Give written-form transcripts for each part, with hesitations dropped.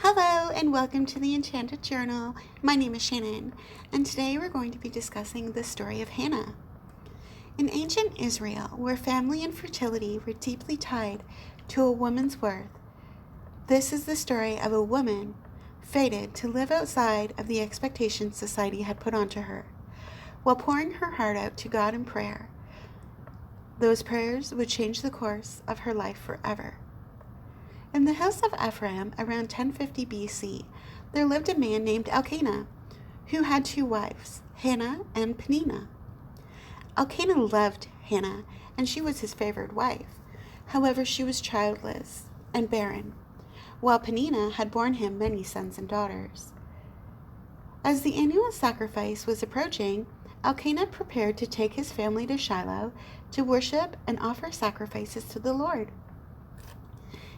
Hello and welcome to the Enchanted Journal. My name is Shannon, and today we're going to be discussing the story of Hannah. In ancient Israel, where family and fertility were deeply tied to a woman's worth, this is the story of a woman fated to live outside of the expectations society had put onto her, while pouring her heart out to God in prayer. Those prayers would change the course of her life forever. In the hills of Ephraim, around 1050 BC, there lived a man named Elkanah, who had two wives, Hannah and Peninnah. Elkanah loved Hannah, and she was his favored wife. However, she was childless and barren, while Peninnah had borne him many sons and daughters. As the annual sacrifice was approaching, Elkanah prepared to take his family to Shiloh to worship and offer sacrifices to the Lord.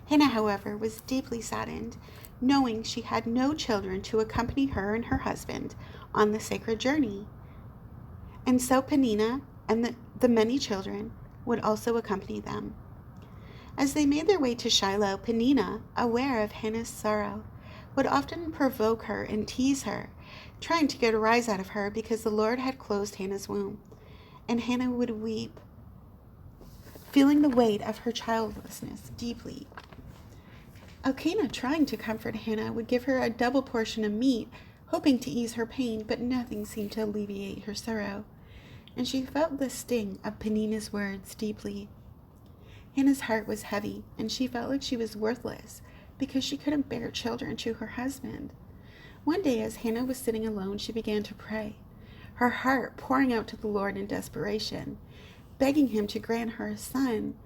Hannah, however, was deeply saddened, knowing she had no children to accompany her and her husband on the sacred journey. And so Peninnah and the many children would also accompany them. As they made their way to Shiloh, Peninnah, aware of Hannah's sorrow, would often provoke her and tease her, trying to get a rise out of her because the Lord had closed Hannah's womb, and Hannah would weep, feeling the weight of her childlessness deeply. Elkanah, trying to comfort Hannah, would give her a double portion of meat, hoping to ease her pain, but nothing seemed to alleviate her sorrow, and she felt the sting of Peninnah's words deeply. Hannah's heart was heavy, and she felt like she was worthless because she couldn't bear children to her husband. One day, as Hannah was sitting alone, she began to pray, her heart pouring out to the Lord in desperation, begging him to grant her a son,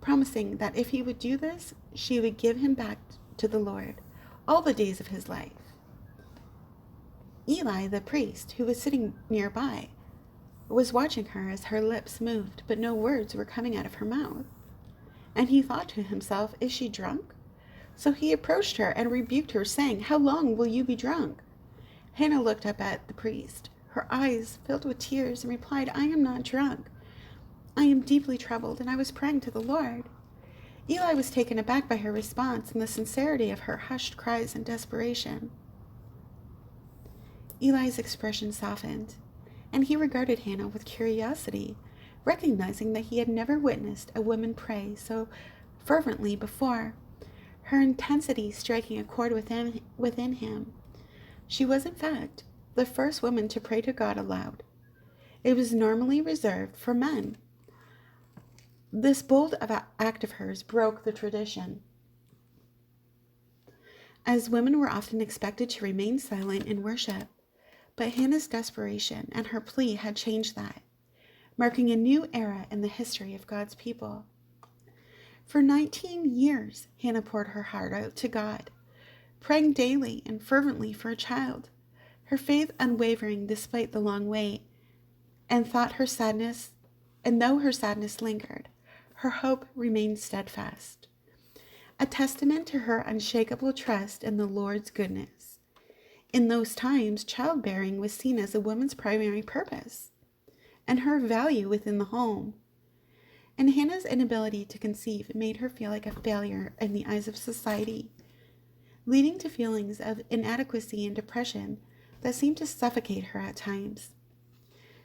promising that if he would do this, she would give him back to the Lord all the days of his life. Eli, the priest, who was sitting nearby, was watching her as her lips moved, but no words were coming out of her mouth. And he thought to himself, "Is she drunk?" So he approached her and rebuked her, saying, "How long will you be drunk?" Hannah looked up at the priest, her eyes filled with tears, and replied, "I am not drunk. I am deeply troubled, and I was praying to the Lord." Eli was taken aback by her response and the sincerity of her hushed cries and desperation. Eli's expression softened, and he regarded Hannah with curiosity, recognizing that he had never witnessed a woman pray so fervently before, her intensity striking a chord within him. She was, in fact, the first woman to pray to God aloud. It was normally reserved for men. This bold act of hers broke the tradition, as women were often expected to remain silent in worship. But Hannah's desperation and her plea had changed that, marking a new era in the history of God's people. For 19 years, Hannah poured her heart out to God, praying daily and fervently for a child, her faith unwavering despite the long wait, and though her sadness lingered, her hope remained steadfast, a testament to her unshakable trust in the Lord's goodness. In those times, childbearing was seen as a woman's primary purpose and her value within the home. And Hannah's inability to conceive made her feel like a failure in the eyes of society, leading to feelings of inadequacy and depression that seemed to suffocate her at times.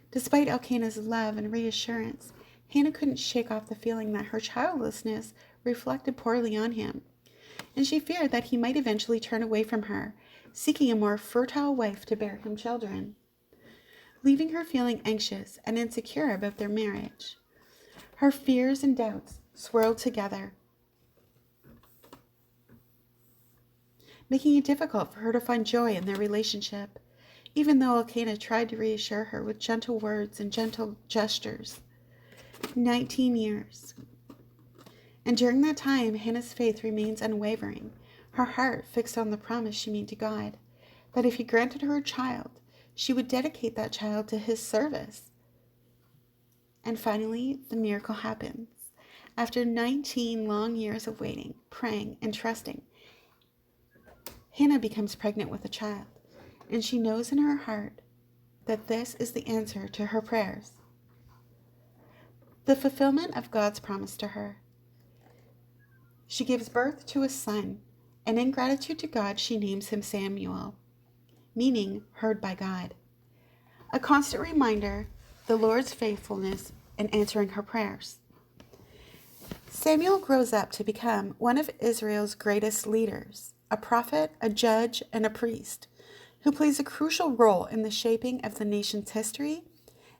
Despite Elkanah's love and reassurance, Hannah couldn't shake off the feeling that her childlessness reflected poorly on him, and she feared that he might eventually turn away from her, seeking a more fertile wife to bear him children, leaving her feeling anxious and insecure about their marriage. Her fears and doubts swirled together, making it difficult for her to find joy in their relationship, even though Elkanah tried to reassure her with gentle words and gentle gestures. 19 years. And during that time, Hannah's faith remains unwavering, her heart fixed on the promise she made to God, that if he granted her a child, she would dedicate that child to his service. And finally, the miracle happens. After 19 long years of waiting, praying, and trusting, Hannah becomes pregnant with a child, and she knows in her heart that this is the answer to her prayers, the fulfillment of God's promise to her. She gives birth to a son, and in gratitude to God, she names him Samuel, meaning heard by God. A constant reminder the Lord's faithfulness in answering her prayers. Samuel grows up to become one of Israel's greatest leaders, a prophet, a judge, and a priest, who plays a crucial role in the shaping of the nation's history,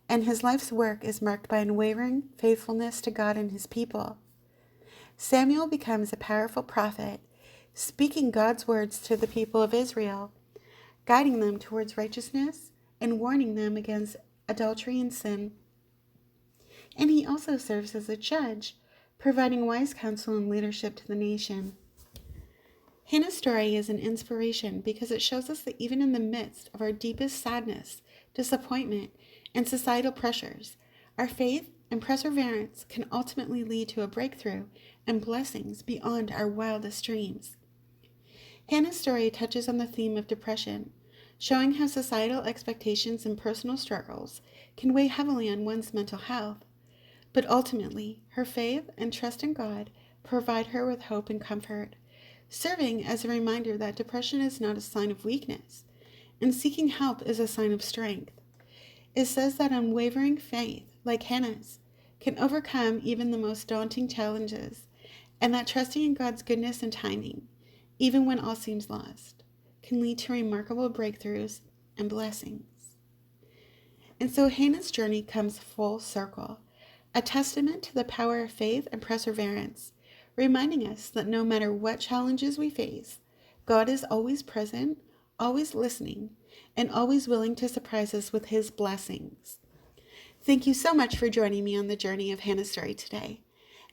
and his life's work is marked by unwavering faithfulness to God and his people. Samuel becomes a powerful prophet, speaking God's words to the people of Israel, guiding them towards righteousness and warning them against adultery and sin. And he also serves as a judge, providing wise counsel and leadership to the nation. Hannah's story is an inspiration because it shows us that even in the midst of our deepest sadness, disappointment, and societal pressures, our faith and perseverance can ultimately lead to a breakthrough and blessings beyond our wildest dreams. Hannah's story touches on the theme of depression, showing how societal expectations and personal struggles can weigh heavily on one's mental health. But ultimately, her faith and trust in God provide her with hope and comfort, serving as a reminder that depression is not a sign of weakness, and seeking help is a sign of strength. It says that unwavering faith, like Hannah's, can overcome even the most daunting challenges, and that trusting in God's goodness and timing, even when all seems lost, can lead to remarkable breakthroughs and blessings. And so Hannah's journey comes full circle, a testament to the power of faith and perseverance, reminding us that no matter what challenges we face, God is always present, always listening, and always willing to surprise us with his blessings. Thank you so much for joining me on the journey of Hannah's story today,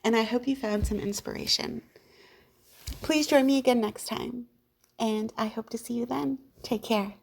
and I hope you found some inspiration. Please join me again next time, and I hope to see you then. Take care.